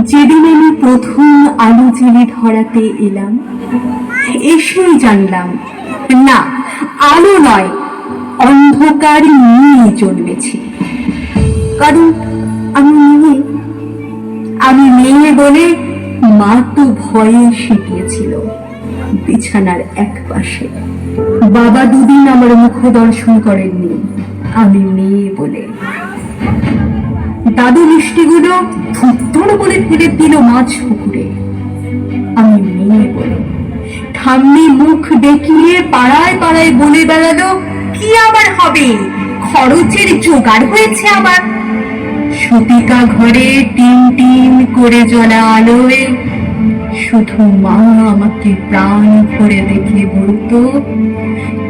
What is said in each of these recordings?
যেদিন আমি প্রথম আলো জেলে ধরাতে এলাম, এসেই জানলাম না, আলো নয়, অন্ধকার নিয়ে জন্মেছি। কারণ আমি মেয়ে বলে মা তো ভয়ে শিখিয়েছিল বিছানার এক পাশে। বাবা দুদিন আমার মুখ দর্শন করেননি আমি মেয়ে বলে। দাদু মিষ্টিগুলো ধুত্তর বলে ফেলে দিল মাছ পুকুরে আমি মেয়ে বলে। ঠাম্মি মুখ দেখিয়ে পাড়ায় পাড়ায় বলে বেড়ালো, কি আবার হবে, খরচের জোগাড় হয়েছে আমার। সতিকা ঘরে টিম টিম করে জ্বলা আলোয় শুধু মা আমাকে প্রাণ ভরে দেখে বলতো,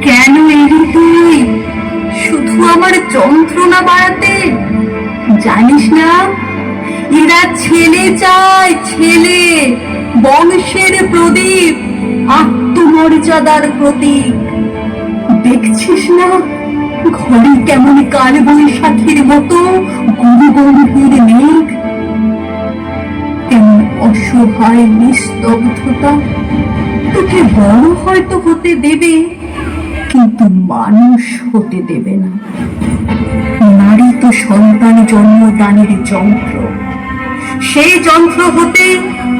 কেন এলি তুই শুধু আমার যন্ত্রণা বাড়াতে? জানিস না, এরা ছেলে চায়, ছেলে, বংশের প্রদীপ, আত্মমর্যাদার প্রতীক। দেখছিস না ঘরে কেমন কাল বৈশাখীর মতো গুরু গম্ভীর মেঘ, কেমন অসহায় নিস্তব্ধতা। তোকে বড় হয়তো হতে দেবে, কিন্তু মানুষ হতে দেবে না। নারী তো সন্তান জন্মদানের যন্ত্র, সেই যন্ত্র হতে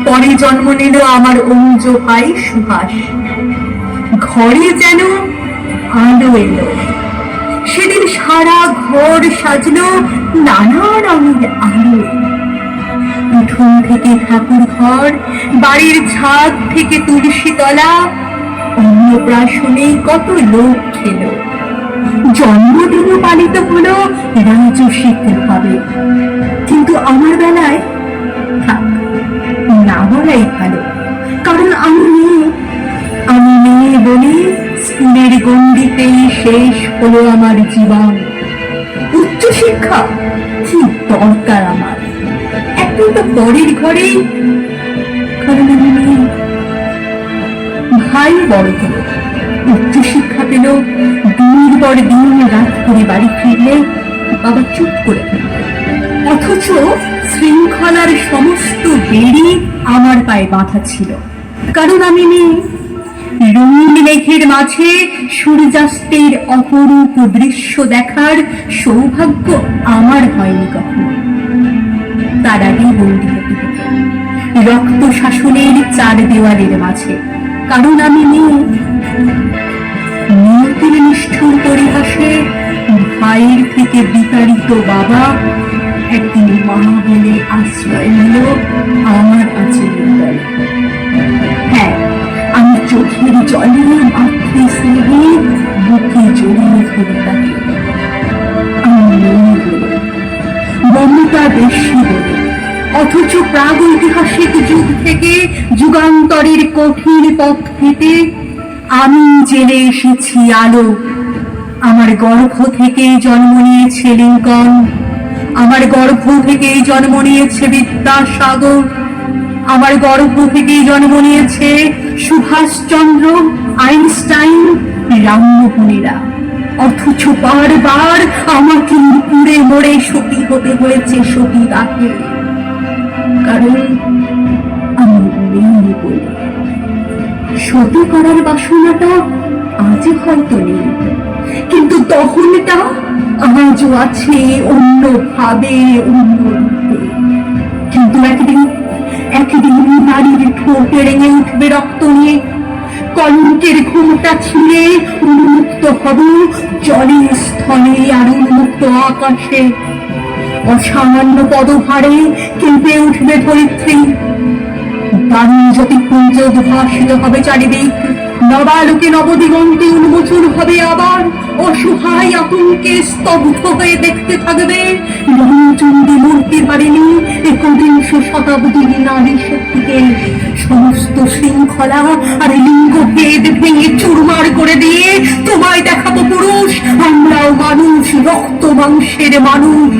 পরে জন্ম নিল আমার অঞ্জ ভাই সুহাস। ঘরে যেন আলো এলো, সেদিন সারা ঘর সাজলো নানা রঙের আলো। উঠোন থেকে ঠাকুর ঘর, বাড়ির ছাদ থেকে তুলসী তলা, অন্নপ্রাশনে কত লোক খেলো। জন্মদিনও পালিত হলো রাজস্বিক ভাবে। কিন্তু আমার বেলায় থাক, না বলাই ভালো। কারণ আমি মেয়ে বলে স্কুলের গণ্ডিতেই শেষ হলো আমার জীবন। উচ্চশিক্ষা কি দরকার আমার, একদম তো পরের ঘরেই। কারণ আমি মেয়ে। ভাই বড় হলো, উচ্চশিক্ষা পেল, দিনের পর দিন রাত করে বাড়ি ফিরলে বাবা চুপ করে থাকত। অথচ শৃঙ্খলার সমস্ত বেড়ি আমার পায়ে বাঁধা ছিল। কারণ আমি মেয়ে। রঙিন মেঘের মাঝে সূর্যাস্তের অপরূপ দৃশ্য দেখার সৌভাগ্য আমার হয়নি কখনো। তার আগেই বন্দী হতে হতো রক্ত শাসনের 4 দেওয়ালের মাঝে। কারণ আমি মেয়ে। নিয়তির নিষ্ঠুর পরিহাসে ভাইয়ের থেকে বিতাড়িত বাবা একদিন মা বলে আশ্রয় নিল আমার আঁচলের তলে। হ্যাঁ, আমি চোখের জলে মাতৃ স্নেহে বুকে জড়িয়ে ধরে তাকে। আমি মেয়ে বলে, মমতা বেশি বলে। অথচ প্রাগৈতিহাসিক যুগ থেকে যুগান্তরের কঠিন পথ হেঁটে আমি জেলে এসেছি আলো। আমার গর্ভ থেকে জন্ম নিয়েছে লিঙ্কন, আমার গর্ভ থেকেই জন্ম নিয়েছে বিদ্যাসাগর, আমার গর্ভ থেকেই জন্ম নিয়েছে সুভাষচন্দ্র, আইনস্টাইন, রামমোহনেরা। অথচ বারবার আমাকে পুড়ে মরে সতী হতে হয়েছে সতী তাকে। কারণ আমি মেয়ে বলে। সতী করার বাসনাটা আজ হয়তো নেই, কিন্তু তখনটা আজও আছে অন্য ভাবে, অন্য রূপে। কিন্তু একদিন নারীর ঠোঁট রেঙে উঠবে রক্ত নিয়ে, কলঙ্কের ঘুমটা ছিঁড়ে উন্মুক্ত হব জলে স্থলে আর উন্মুক্ত আকাশে। অসামান্য পদভারে কেঁপে উঠবে ধরিত্রী। দারুণ জ্যোতিপুঞ্জ উদ্ভাসিত হবে চারিদিক। নবালোকে নবদিগন্তে উন্মোচন হবে আবার। অসহায় আতঙ্কে স্তব্ধ হয়ে দেখতে থাকবে রণচণ্ডী মূর্তি ধারিণী 21 শতাব্দীর নারী শক্তিকে। সমস্ত শৃঙ্খলা আর লিঙ্গভেদ ভেঙে চুরমার করে দিয়ে তোমায় দেখাবো পুরুষ, আমরাও মানুষ, রক্ত মাংসের মানুষ।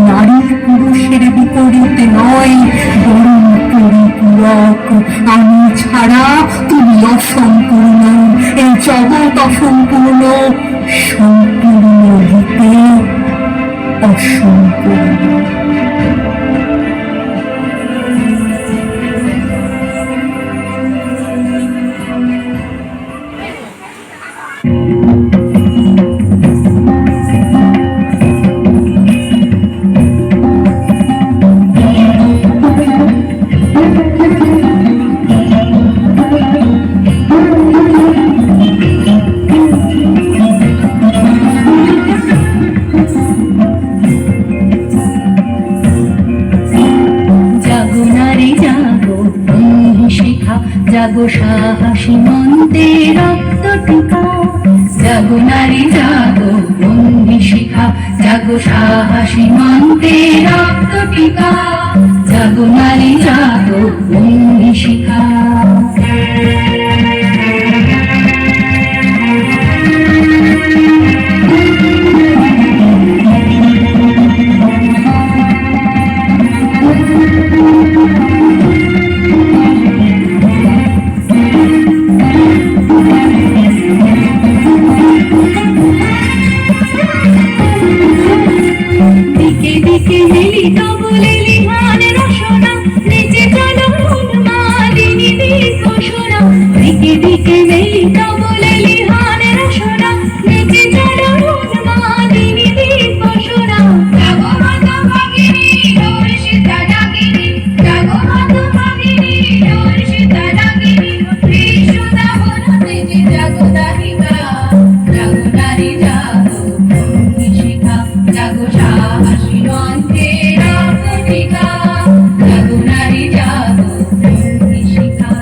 নারী পুরুষের বিপরীতে নয়, বরং পরিপূরক। আমি ছাড়া তুমি অসম্পূর্ণ, এই জগৎ অসম্পূর্ণ, সম্পূর্ণ রূপে অসম্পূর্ণ। জাগো সাহসী মন্ত্রে রক্ত টিকা, জাগো নারী জাগো বন্দি শিখা, জাগো সাহসী মন্ত্রে রক্ত টিকা, জাগো নারী জাগো বন্দি শিখা। দিকে দিকে মিলিত বলে লিহান রসনা, নেচে চলো উন্মাদিনী ঘোষণা, দিকে দিকে মিলিত বলে লিহান রসনা, নেচে চলো উন্মাদিনী ঘোষণা। জাগো মাতা ভাগিনী দর্শিতা ডাকিনী, জাগো মাতা ভাগিনী দর্শিতা ডাকিনী, বিশুদ্ধা হলো তেজে জাগো দাহিকা, জাগো নারী জাগো বন্দি শিখা, জাগো সাহসী মন্ত্রে রক্ত টিকা, জাগো নারী জাগো বন্দি শিখা।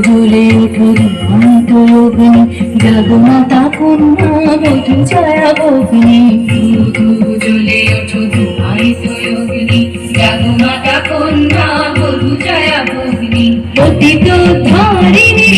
জ্বলে ওঠো ধূমায়িত অগ্নি, জাগো মাতা কন্যা বধূ ছায়া ভগিনী, জ্বলে ওঠো ধূমায়িত অগ্নি, জাগো মাতা কন্যা বধূ ছায়া ভগিনী, পতিত ধারিণী